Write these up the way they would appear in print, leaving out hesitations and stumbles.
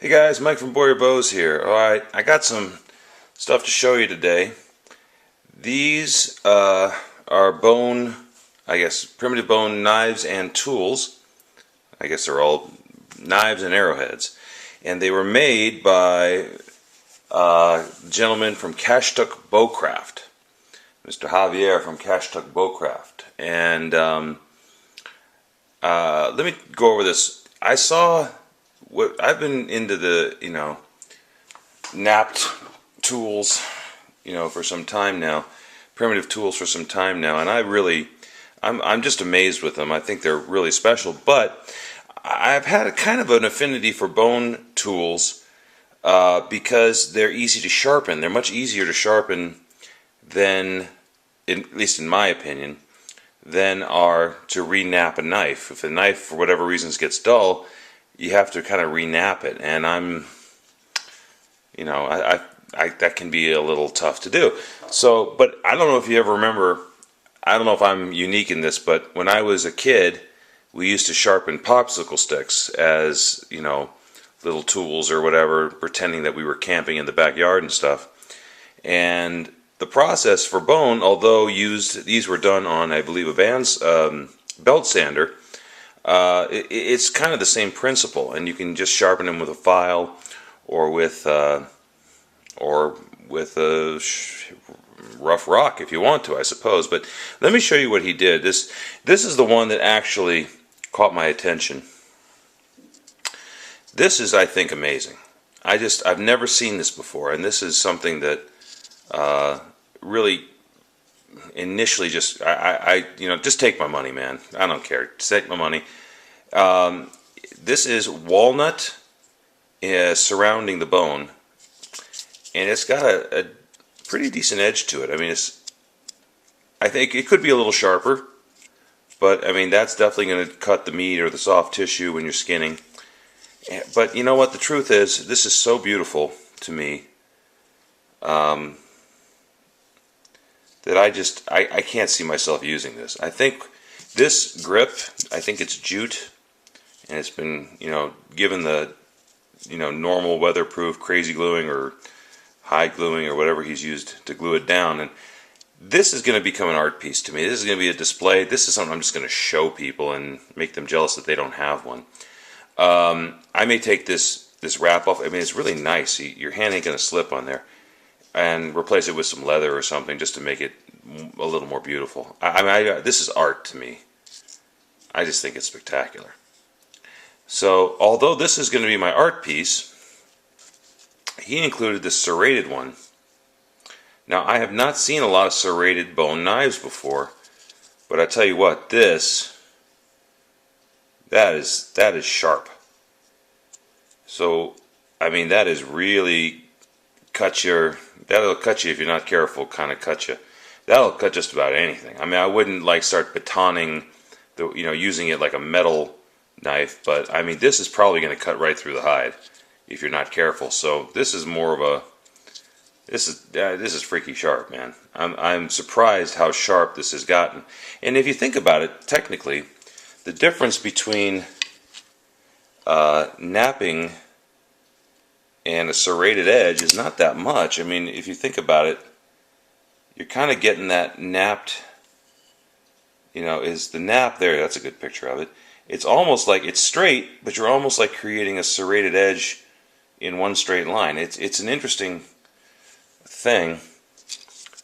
Hey guys, Mike from Boyer Bows here. Alright, I got some stuff to show you today. These are bone, primitive bone knives and tools. I guess they're all knives and arrowheads. And they were made by a gentleman from Kashtuk Bowcraft, Mr. Javier from Kashtuk Bowcraft. And let me go over this. I've been into the, Knapped tools, for some time now, primitive tools for some time now, and I'm just amazed with them. I think they're really special, but I've had a kind of an affinity for bone tools because they're easy to sharpen. They're much easier to sharpen than, at least in my opinion, than are to re-knap a knife. If a knife, for whatever reasons, gets dull, you have to kind of re-knap it, and that can be a little tough to do. So, but I don't know if you ever remember, I don't know if I'm unique in this, but when I was a kid, we used to sharpen popsicle sticks as, little tools or whatever, pretending that we were camping in the backyard and stuff. And the process for bone, although these were done on, I believe, a Vans belt sander, it's kind of the same principle, and you can just sharpen them with a file or with a rough rock if you want to, I suppose. But let me show you what he did. This is the one that actually caught my attention. This is, I think, amazing. I've never seen this before, and this is something that really initially just take my money, man. I don't care. Just take my money. This is walnut surrounding the bone, and it's got a pretty decent edge to it. I mean, I think it could be a little sharper, but I mean that's definitely going to cut the meat or the soft tissue when you're skinning. But you know what? The truth is, this is so beautiful to me that I can't see myself using this. I think this grip, I think it's jute, and it's been, given the, normal weatherproof crazy gluing or high gluing or whatever he's used to glue it down. And this is going to become an art piece to me. This is going to be a display. This is something I'm just going to show people and make them jealous that they don't have one. I may take this wrap off. I mean, it's really nice. Your hand ain't going to slip on there. And replace it with some leather or something just to make it a little more beautiful. This is art to me. I just think it's spectacular. So, although this is going to be my art piece, he included this serrated one. Now, I have not seen a lot of serrated bone knives before, but I tell you what, that is sharp. So, I mean, that is really that'll cut you if you're not careful, kind of cut you. That'll cut just about anything. I mean, I wouldn't start batoning using it like a metal knife, but I mean, this is probably going to cut right through the hide if you're not careful. So this is more of this is freaky sharp, man. I'm surprised how sharp this has gotten. And if you think about it, technically, the difference between knapping and a serrated edge is not that much. I mean, if you think about it, you're kind of getting that napped, is the nap there. That's a good picture of it. It's almost like it's straight, but you're almost like creating a serrated edge in one straight line. It's an interesting thing,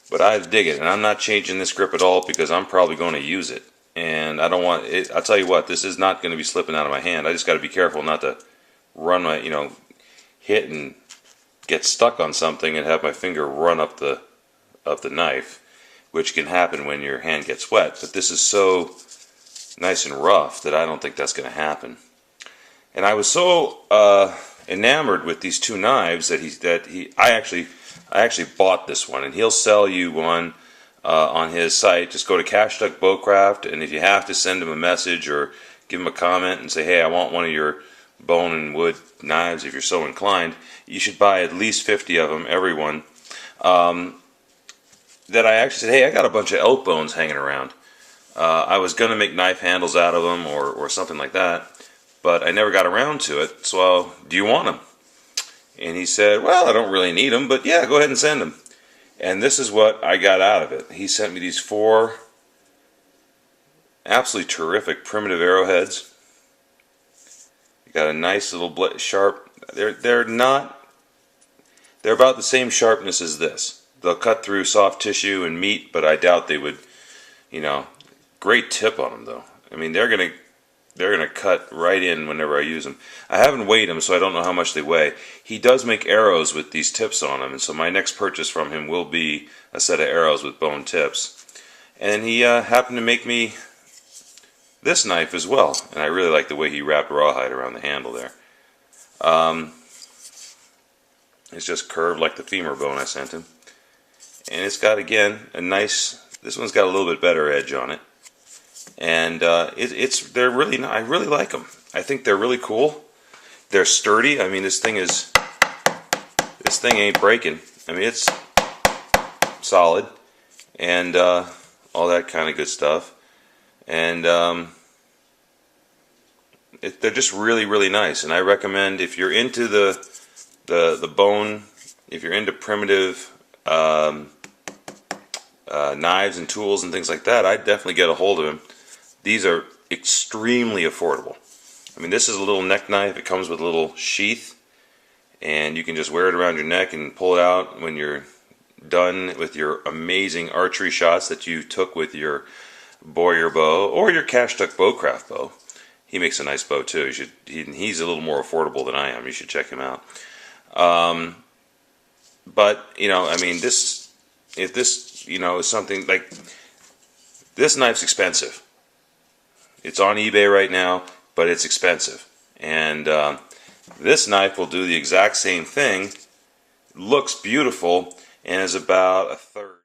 but I dig it. And I'm not changing this grip at all because I'm probably going to use it. And I don't want it. I'll tell you what, this is not going to be slipping out of my hand. I just got to be careful not to run my, hit and get stuck on something and have my finger run up the knife, which can happen when your hand gets wet. But this is so nice and rough that I don't think that's going to happen. And I was so enamored with these two knives I actually bought this one, and he'll sell you one on his site. Just go to Kashtuk Bowcraft, and if you have to, send him a message or give him a comment and say, hey, I want one of your bone and wood knives if you're so inclined. You should buy at least 50 of them, everyone. That I actually said, hey, I got a bunch of elk bones hanging around. I was going to make knife handles out of them or something like that, but I never got around to it. So, do you want them? And he said, well, I don't really need them, but yeah, go ahead and send them. And this is what I got out of it. He sent me these 4 absolutely terrific primitive arrowheads. You got a nice little sharp. They're about the same sharpness as this. They'll cut through soft tissue and meat, but I doubt they would, you know. Great tip on them though. I mean, they're gonna cut right in whenever I use them. I haven't weighed them, so I don't know how much they weigh. He does make arrows with these tips on them, and so my next purchase from him will be a set of arrows with bone tips. And he happened to make me this knife as well, and I really like the way he wrapped rawhide around the handle there. It's just curved like the femur bone I sent him, and it's got, again, a nice. This one's got a little bit better edge on it. And they're really nice. I really like them. I think they're really cool. They're sturdy. I mean, this thing ain't breaking. I mean, it's solid, and all that kind of good stuff. And they're just really, really nice. And I recommend, if you're into the bone, if you're into primitive knives and tools and things like that, I'd definitely get a hold of him. These are extremely affordable. I mean, this is a little neck knife. It comes with a little sheath, and you can just wear it around your neck and pull it out when you're done with your amazing archery shots that you took with your Boyer bow or your Kashtuk Bowcraft bow. He makes a nice bow too. He's a little more affordable than I am. You should check him out. But I mean, if this is something like, this knife's expensive. It's on eBay right now, but it's expensive. And this knife will do the exact same thing. Looks beautiful and is about a third.